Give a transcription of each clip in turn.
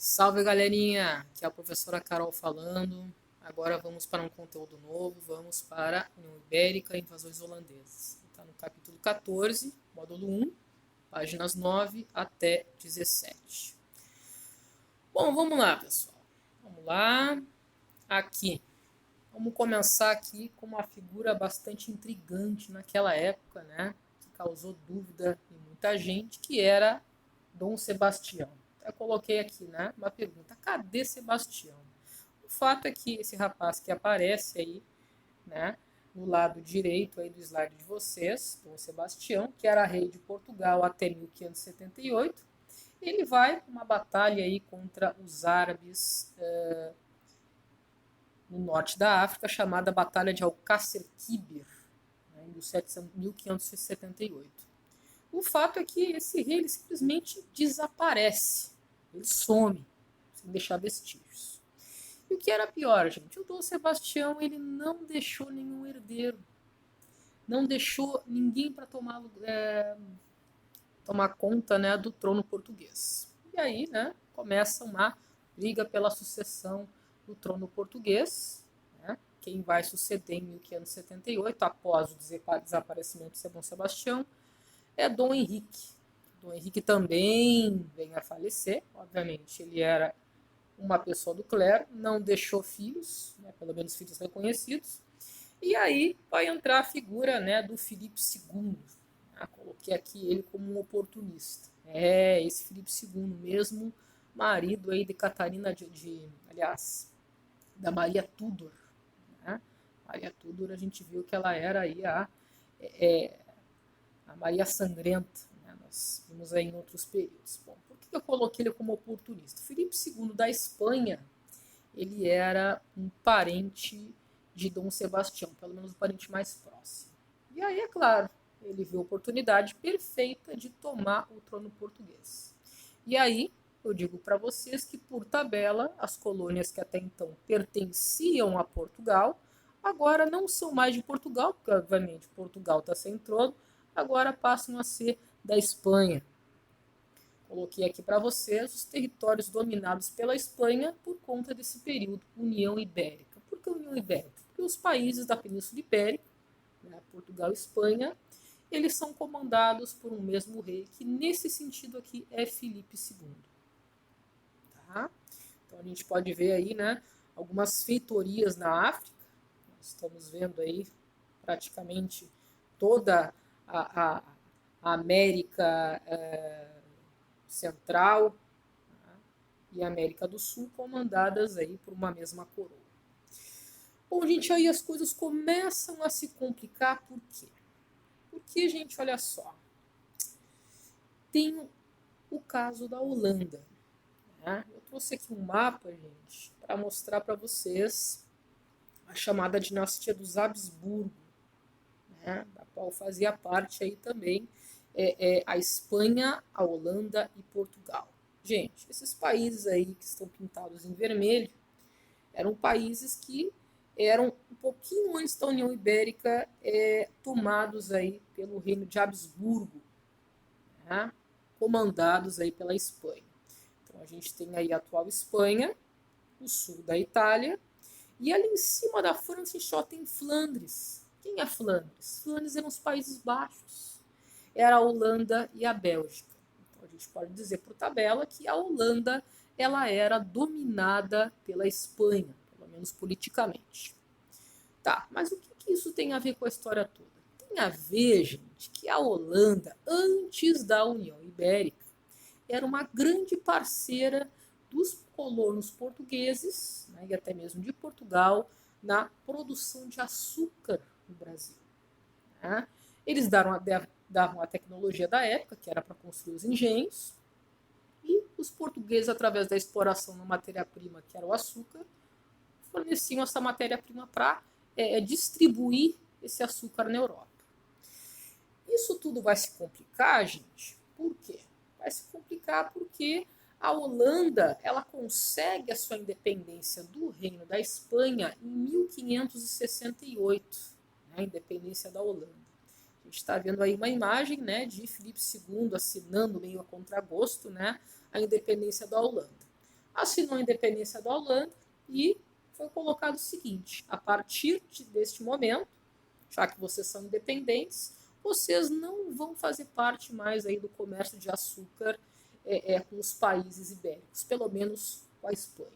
Salve, galerinha! Aqui é a professora Carol falando. Agora vamos para um conteúdo novo. Vamos para a União Ibérica e invasões holandesas. Está no capítulo 14, módulo 1, páginas 9 até 17. Bom, vamos lá, pessoal. Vamos lá. Aqui. Vamos começar aqui com uma figura bastante intrigante naquela época, né? Que causou dúvida em muita gente, que era Dom Sebastião. Eu coloquei aqui, né, uma pergunta: cadê Sebastião? O fato é que esse rapaz que aparece aí, né, no lado direito aí do slide de vocês, Dom Sebastião, que era rei de Portugal até 1578, ele vai para uma batalha aí contra os árabes no norte da África, chamada Batalha de Alcácer Quibir, né, em 1578. O fato é que esse rei ele simplesmente desaparece, ele some, sem deixar vestígios. E o que era pior, gente? O Dom Sebastião ele não deixou nenhum herdeiro, não deixou ninguém para tomar conta, né, do trono português. E aí, né, começa uma briga pela sucessão do trono português, né? Quem vai suceder em 1578, após o desaparecimento de Dom Sebastião, é Dom Henrique. Dom Henrique também vem a falecer, obviamente. Ele era uma pessoa do clero, não deixou filhos, né, pelo menos filhos reconhecidos. E aí vai entrar a figura, né, do Filipe II. Coloquei aqui ele como um oportunista. Esse Filipe II, mesmo marido aí de Catarina aliás, da Maria Tudor. Né? Maria Tudor, a gente viu que ela era aí a Maria Sangrenta, né? Nós vimos aí em outros períodos. Bom, por que eu coloquei ele como oportunista? Filipe II da Espanha, ele era um parente de Dom Sebastião, pelo menos o parente mais próximo. E aí, é claro, ele viu a oportunidade perfeita de tomar o trono português. E aí, eu digo para vocês que, por tabela, as colônias que até então pertenciam a Portugal, agora não são mais de Portugal, porque obviamente Portugal está sem trono, agora passam a ser da Espanha. Coloquei aqui para vocês os territórios dominados pela Espanha por conta desse período, União Ibérica. Por que União Ibérica? Porque os países da Península Ibérica, né, Portugal e Espanha, eles são comandados por um mesmo rei, que nesse sentido aqui é Filipe II. Tá? Então a gente pode ver aí, né, algumas feitorias na África. Nós estamos vendo aí praticamente toda a América Central, tá? E América do Sul, comandadas aí por uma mesma coroa. Bom, gente, aí as coisas começam a se complicar, por quê? Porque, gente, olha só, tem o caso da Holanda. Né? Eu trouxe aqui um mapa, gente, para mostrar para vocês a chamada dinastia dos Habsburgo, né? Da qual fazia parte aí também a Espanha, a Holanda e Portugal. Gente, esses países aí que estão pintados em vermelho eram países que eram um pouquinho antes da União Ibérica tomados aí pelo reino de Habsburgo, né? Comandados aí pela Espanha. Então a gente tem aí a atual Espanha, o sul da Itália, e ali em cima da França a gente só tem Flandres. Quem é Flandres? Flandres eram os Países Baixos. Era a Holanda e a Bélgica. Então a gente pode dizer por tabela que a Holanda ela era dominada pela Espanha, pelo menos politicamente. Tá, mas o que isso tem a ver com a história toda? Tem a ver, gente, que a Holanda, antes da União Ibérica, era uma grande parceira dos colonos portugueses, né, e até mesmo de Portugal, na produção de açúcar no Brasil. Né? Eles davam a tecnologia da época, que era para construir os engenhos, e os portugueses, através da exploração da matéria-prima, que era o açúcar, forneciam essa matéria-prima para distribuir esse açúcar na Europa. Isso tudo vai se complicar, gente. Por quê? Vai se complicar porque a Holanda ela consegue a sua independência do Reino da Espanha em 1568, né, a independência da Holanda. A gente está vendo aí uma imagem, né, de Filipe II assinando meio a contragosto, né, a independência da Holanda. assinou a independência da Holanda e foi colocado o seguinte: a partir deste momento, já que vocês são independentes, vocês não vão fazer parte mais aí do comércio de açúcar com os países ibéricos, pelo menos com a Espanha.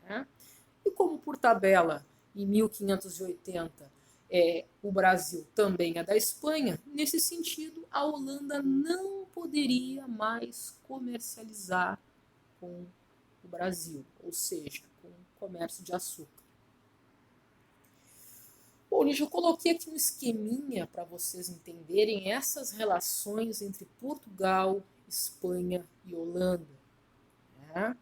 Né? E como por tabela, em 1580, o Brasil também é da Espanha, nesse sentido, a Holanda não poderia mais comercializar com o Brasil, ou seja, com o comércio de açúcar. Bom, eu coloquei aqui um esqueminha para vocês entenderem essas relações entre Portugal, Espanha e Holanda. Né?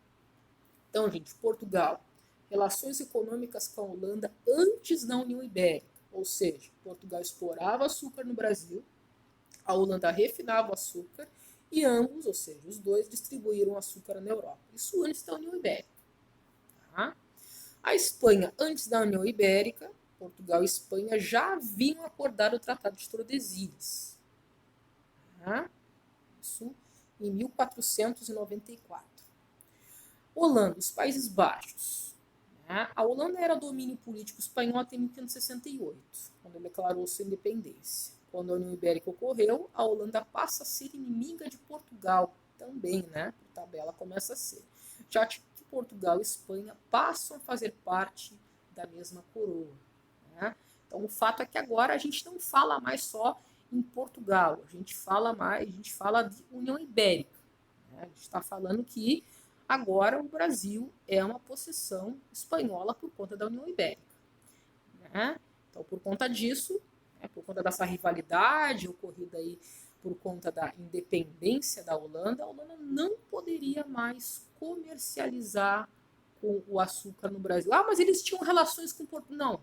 Então, gente, Portugal, relações econômicas com a Holanda antes da União Ibérica, ou seja, Portugal explorava açúcar no Brasil, a Holanda refinava o açúcar e ambos, ou seja, os dois, distribuíram açúcar na Europa. Isso antes da União Ibérica. Tá? A Espanha, antes da União Ibérica, Portugal e Espanha já haviam acordado o Tratado de Tordesilhas. Tá? Isso em 1494. Holanda, os Países Baixos. Né? A Holanda era domínio político espanhol até 1568, quando ele declarou sua independência. Quando a União Ibérica ocorreu, a Holanda passa a ser inimiga de Portugal também, né? A tabela começa a ser. Já que Portugal e Espanha passam a fazer parte da mesma coroa. Né? Então, o fato é que agora a gente não fala mais só em Portugal, a gente fala de União Ibérica. Né? A gente está falando que agora o Brasil é uma possessão espanhola por conta da União Ibérica. Né? Então, por conta disso, por conta dessa rivalidade ocorrida aí por conta da independência da Holanda, a Holanda não poderia mais comercializar com o açúcar no Brasil. Ah, mas eles tinham relações com Portugal. Não,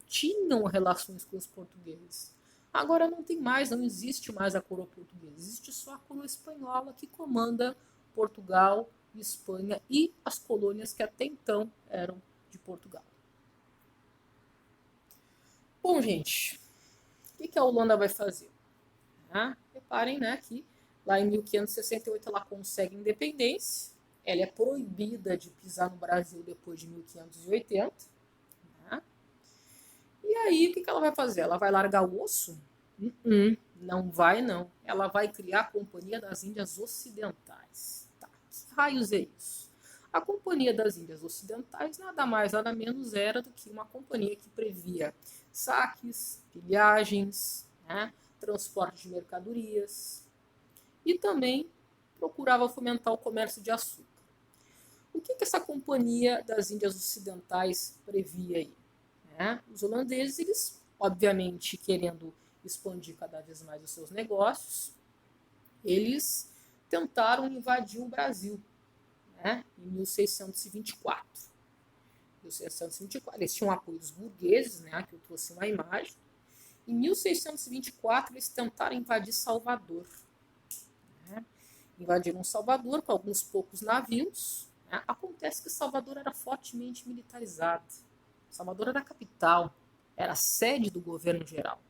tinham relações com os portugueses. Agora não tem mais, não existe mais a coroa portuguesa, existe só a coroa espanhola que comanda Portugal, Espanha e as colônias que até então eram de Portugal. Bom, gente, o que a Holanda vai fazer? Reparem, né, que lá em 1568 ela consegue independência, ela é proibida de pisar no Brasil depois de 1580. Né? E aí, o que ela vai fazer? Ela vai largar o osso? Não vai, não. Ela vai criar a Companhia das Índias Ocidentais. Tá, que raios é isso? A Companhia das Índias Ocidentais nada mais, nada menos era do que uma companhia que previa saques, pilhagens, né, transporte de mercadorias e também procurava fomentar o comércio de açúcar. O que essa Companhia das Índias Ocidentais previa aí? Os holandeses, eles, obviamente, querendo expandir cada vez mais os seus negócios, eles tentaram invadir o Brasil, né, em 1624. 1624, eles tinham apoio dos burgueses, né, que eu trouxe uma imagem. Em 1624, eles tentaram invadir Salvador. Né? Invadiram Salvador com alguns poucos navios. Né? Acontece que Salvador era fortemente militarizado. Salvador era a capital, era a sede do governo geral.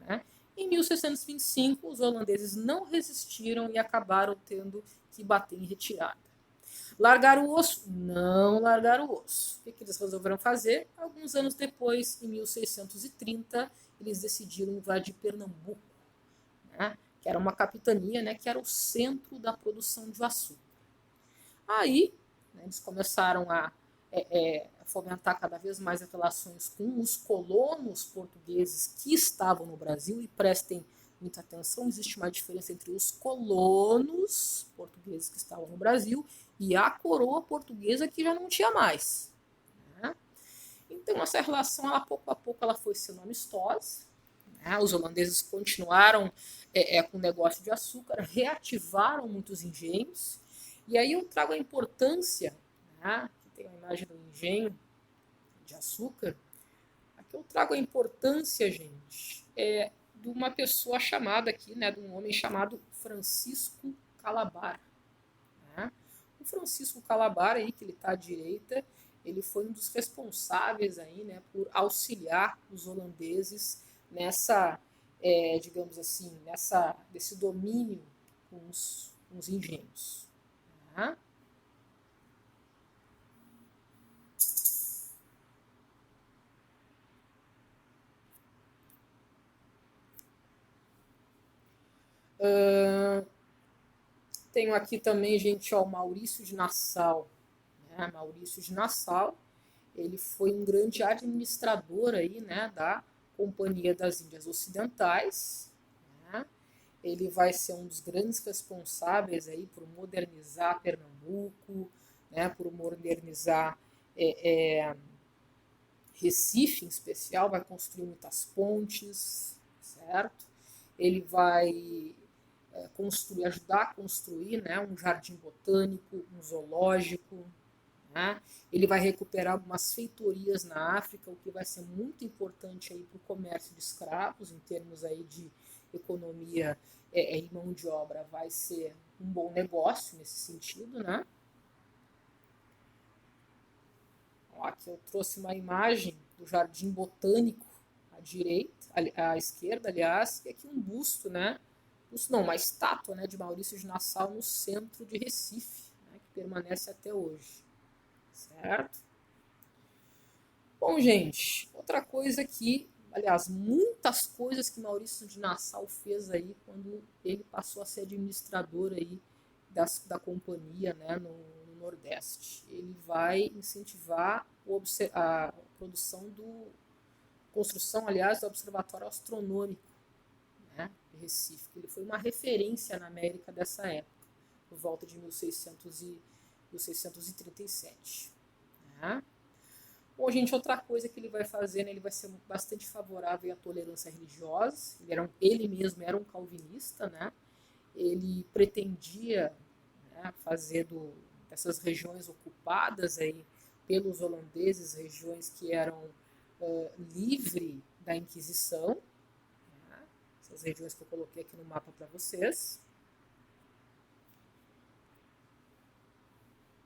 Né? Em 1625, os holandeses não resistiram e acabaram tendo que bater em retirada. Largaram o osso? Não largaram o osso. O que eles resolveram fazer? Alguns anos depois, em 1630, eles decidiram invadir Pernambuco, né? Que era uma capitania, né? Que era o centro da produção de açúcar. Aí, né, eles começaram a fomentar cada vez mais as relações com os colonos portugueses que estavam no Brasil, e prestem muita atenção, existe uma diferença entre os colonos portugueses que estavam no Brasil e a coroa portuguesa que já não tinha mais. Né? Então, essa relação, ela, pouco a pouco, ela foi sendo amistosa. Né? Os holandeses continuaram com o negócio de açúcar, reativaram muitos engenhos. E aí eu trago a importância, né? Aqui tem a imagem do engenho de açúcar. Aqui eu trago a importância, gente, de uma pessoa chamada aqui, né, de um homem chamado Francisco Calabar. Né? O Francisco Calabar, aí, que ele está à direita, ele foi um dos responsáveis aí, né, por auxiliar os holandeses nessa, digamos assim, desse domínio com os engenhos. Né? Tenho aqui também, gente, ó, o Maurício de Nassau. Né? Maurício de Nassau, ele foi um grande administrador aí, né, da Companhia das Índias Ocidentais. Né? Ele vai ser um dos grandes responsáveis aí por modernizar Pernambuco, né, por modernizar Recife, em especial, vai construir muitas pontes, certo? Ele vai ajudar a construir, né, um jardim botânico, um zoológico, né? Ele vai recuperar algumas feitorias na África, o que vai ser muito importante aí para o comércio de escravos, em termos aí de economia e mão de obra, vai ser um bom negócio nesse sentido, né? Ó, aqui eu trouxe uma imagem do Jardim Botânico à direita, à esquerda, aliás, e aqui um busto, né? Busto não, uma estátua, né, de Maurício de Nassau no centro de Recife, né, que permanece até hoje, certo? Bom, gente, outra coisa que, aliás, muitas coisas que Maurício de Nassau fez aí quando ele passou a ser administrador aí da companhia, né, no Nordeste. Ele vai incentivar a construção, aliás, do Observatório Astronômico, né, de Recife, que ele foi uma referência na América dessa época, por volta de 1637. Né? Bom, gente, outra coisa que ele vai fazer, né, ele vai ser bastante favorável à tolerância religiosa. Ele mesmo era um calvinista, né? Ele pretendia, né, fazer dessas regiões ocupadas aí pelos holandeses, regiões que eram livre da Inquisição, né? Essas regiões que eu coloquei aqui no mapa para vocês.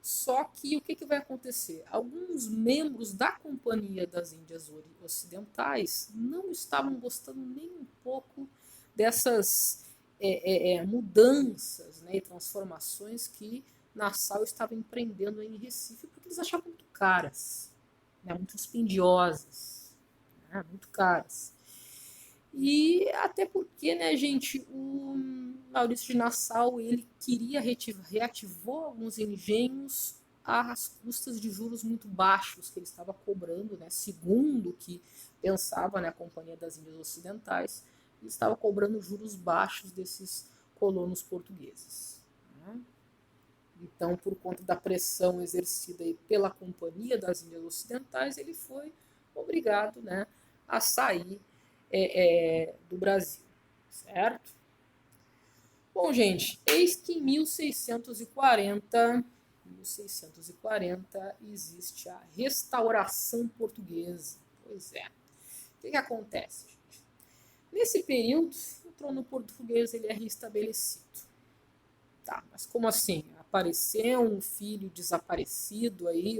Só que o que vai acontecer? Alguns membros da Companhia das Índias Ocidentais não estavam gostando nem um pouco dessas mudanças, né, e transformações que Nassau estava empreendendo em Recife, porque eles achavam muito caras, né, muito dispendiosas, né, muito caras. E até porque, né, gente, o Maurício de Nassau, ele reativou alguns engenhos às custas de juros muito baixos que ele estava cobrando, né, segundo o que pensava, né, a Companhia das Índias Ocidentais, ele estava cobrando juros baixos desses colonos portugueses. Né? Então, por conta da pressão exercida aí pela Companhia das Índias Ocidentais, ele foi obrigado, né, a sair do Brasil, certo? Bom, gente, eis que em 1640 existe a Restauração Portuguesa. Pois é. O que acontece, gente? Nesse período, o trono português ele é restabelecido. Tá, mas como assim? Apareceu um filho desaparecido aí,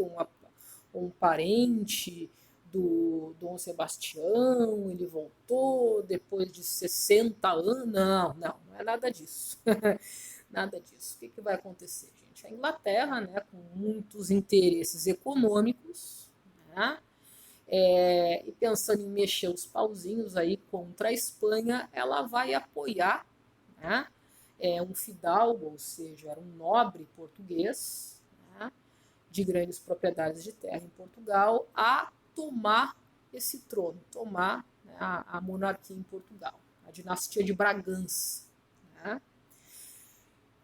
um parente do Dom Sebastião, ele voltou depois de 60 anos. Não é nada disso. Nada disso. O que vai acontecer, gente? A Inglaterra, né, com muitos interesses econômicos, né, e pensando em mexer os pauzinhos aí contra a Espanha, ela vai apoiar, né, um fidalgo, ou seja, era um nobre português, né, de grandes propriedades de terra em Portugal, a tomar esse trono, tomar, né, a monarquia em Portugal, a dinastia de Bragança. Né?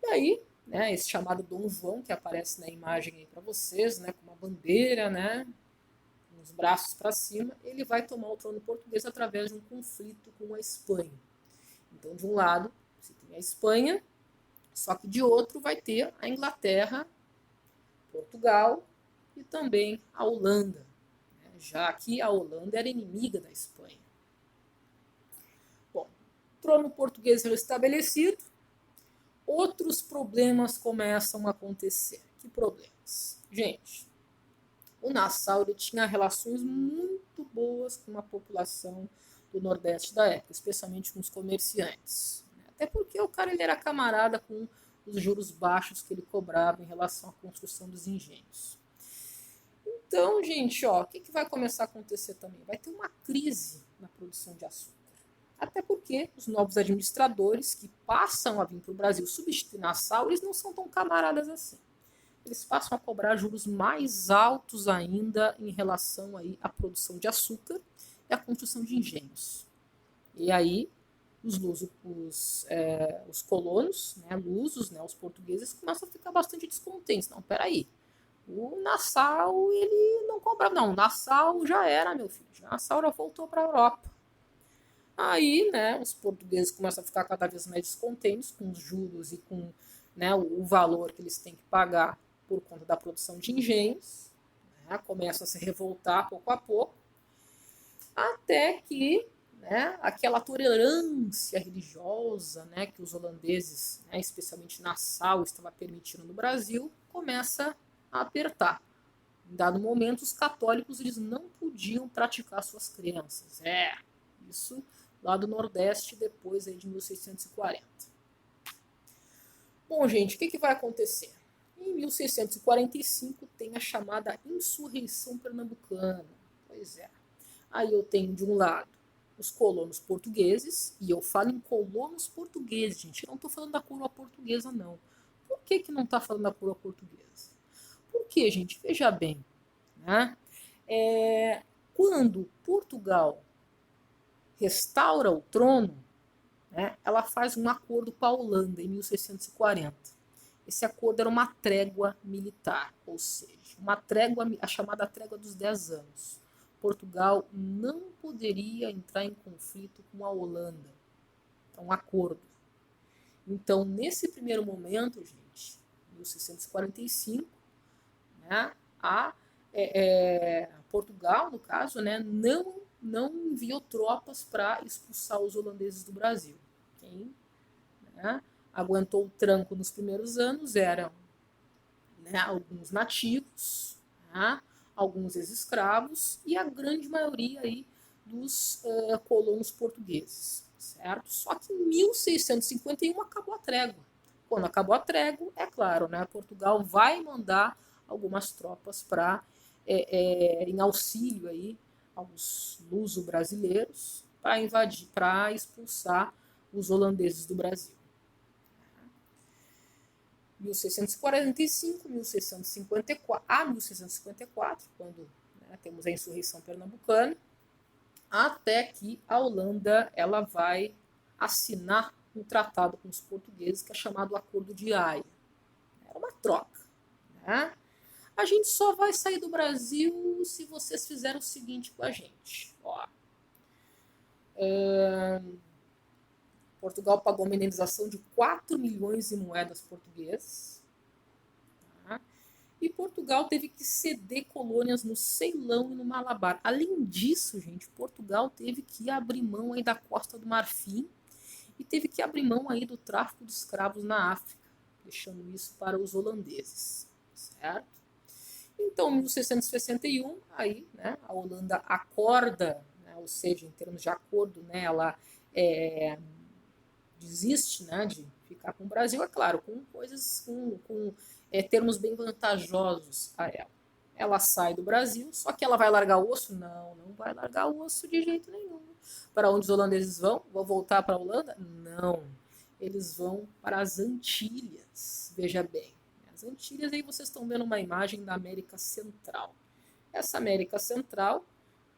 E aí, né, esse chamado Dom João, que aparece na imagem aí para vocês, né, com uma bandeira, né, com os braços para cima, ele vai tomar o trono português através de um conflito com a Espanha. Então, de um lado, você tem a Espanha, só que de outro vai ter a Inglaterra, Portugal e também a Holanda, né, já que a Holanda era inimiga da Espanha. Bom, trono português restabelecido, outros problemas começam a acontecer. Que problemas? Gente, o Nassau ele tinha relações muito boas com a população do Nordeste da época, especialmente com os comerciantes. Até porque o cara ele era camarada com os juros baixos que ele cobrava em relação à construção dos engenhos. Então, gente, ó, o que vai começar a acontecer também? Vai ter uma crise na produção de açúcar. Até porque os novos administradores que passam a vir para o Brasil substituir Nassau, eles não são tão camaradas assim. Eles passam a cobrar juros mais altos ainda em relação aí à produção de açúcar e à construção de engenhos. E aí os colonos, né, lusos, né, os portugueses, começam a ficar bastante descontentes. Não, peraí, o Nassau, ele não cobrava. Não, o Nassau já era, meu filho. O Nassau já voltou para a Europa. Aí, né, os portugueses começam a ficar cada vez mais descontentes com os juros e com, né, o valor que eles têm que pagar por conta da produção de engenhos. Né, começam a se revoltar pouco a pouco, até que, né, aquela tolerância religiosa, né, que os holandeses, né, especialmente Nassau, estava permitindo no Brasil, começa a apertar. Em dado momento, os católicos eles não podiam praticar suas crenças. Isso lá do Nordeste, depois aí de 1640. Bom, gente, o que vai acontecer? Em 1645 tem a chamada Insurreição Pernambucana. Pois é. Aí eu tenho de um lado os colonos portugueses, e eu falo em colonos portugueses, gente. Eu não estou falando da coroa portuguesa, não. Por que não está falando da coroa portuguesa? Porque, gente, veja bem, né? Quando Portugal restaura o trono, né, ela faz um acordo com a Holanda em 1640. Esse acordo era uma trégua militar, ou seja, uma trégua, a chamada trégua dos 10 anos. Portugal não poderia entrar em conflito com a Holanda. É um acordo. Então, nesse primeiro momento, gente, 1645, né, Portugal, no caso, né, não enviou tropas para expulsar os holandeses do Brasil. Quem, né, aguentou o tranco nos primeiros anos eram, né, alguns nativos, né, alguns ex-escravos e a grande maioria aí dos colonos portugueses, certo? Só que em 1651 acabou a trégua. Quando acabou a trégua, é claro, né, Portugal vai mandar algumas tropas para em auxílio aí aos luso-brasileiros para invadir, para expulsar os holandeses do Brasil. 1645, 1654, a 1654, quando, né, temos a insurreição pernambucana, até que a Holanda ela vai assinar um tratado com os portugueses que é chamado Acordo de Haia. Era uma troca. Né? A gente só vai sair do Brasil se vocês fizerem o seguinte com a gente. Ó, Portugal pagou uma indenização de 4 milhões em moedas portuguesas. Tá? E Portugal teve que ceder colônias no Ceilão e no Malabar. Além disso, gente, Portugal teve que abrir mão aí da Costa do Marfim e teve que abrir mão aí do tráfico de escravos na África, deixando isso para os holandeses, certo? Então, em 1661, aí, né, a Holanda acorda, né, ou seja, em termos de acordo, né, ela desiste, né, de ficar com o Brasil, é claro, com coisas, com termos bem vantajosos a ela. Ela sai do Brasil, só que ela vai largar o osso? Não vai largar o osso de jeito nenhum. Para onde os holandeses vão? Vão voltar para a Holanda? Não. Eles vão para as Antilhas. Veja bem. As Antilhas, aí vocês estão vendo uma imagem da América Central. Essa América Central,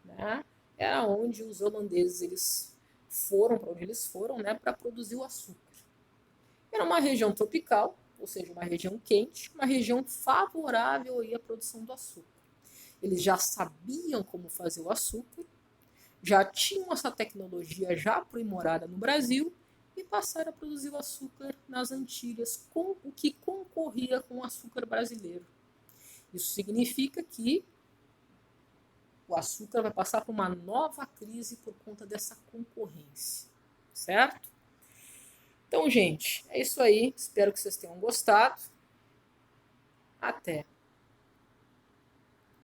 né, é onde os holandeses eles foram, para onde eles foram, né, para produzir o açúcar. Era uma região tropical, ou seja, uma região quente, uma região favorável à produção do açúcar. Eles já sabiam como fazer o açúcar, já tinham essa tecnologia já aprimorada no Brasil e passaram a produzir o açúcar nas Antilhas, com o que concorria com o açúcar brasileiro. Isso significa que o açúcar vai passar por uma nova crise por conta dessa concorrência, certo? Então, gente, é isso aí. Espero que vocês tenham gostado. Até!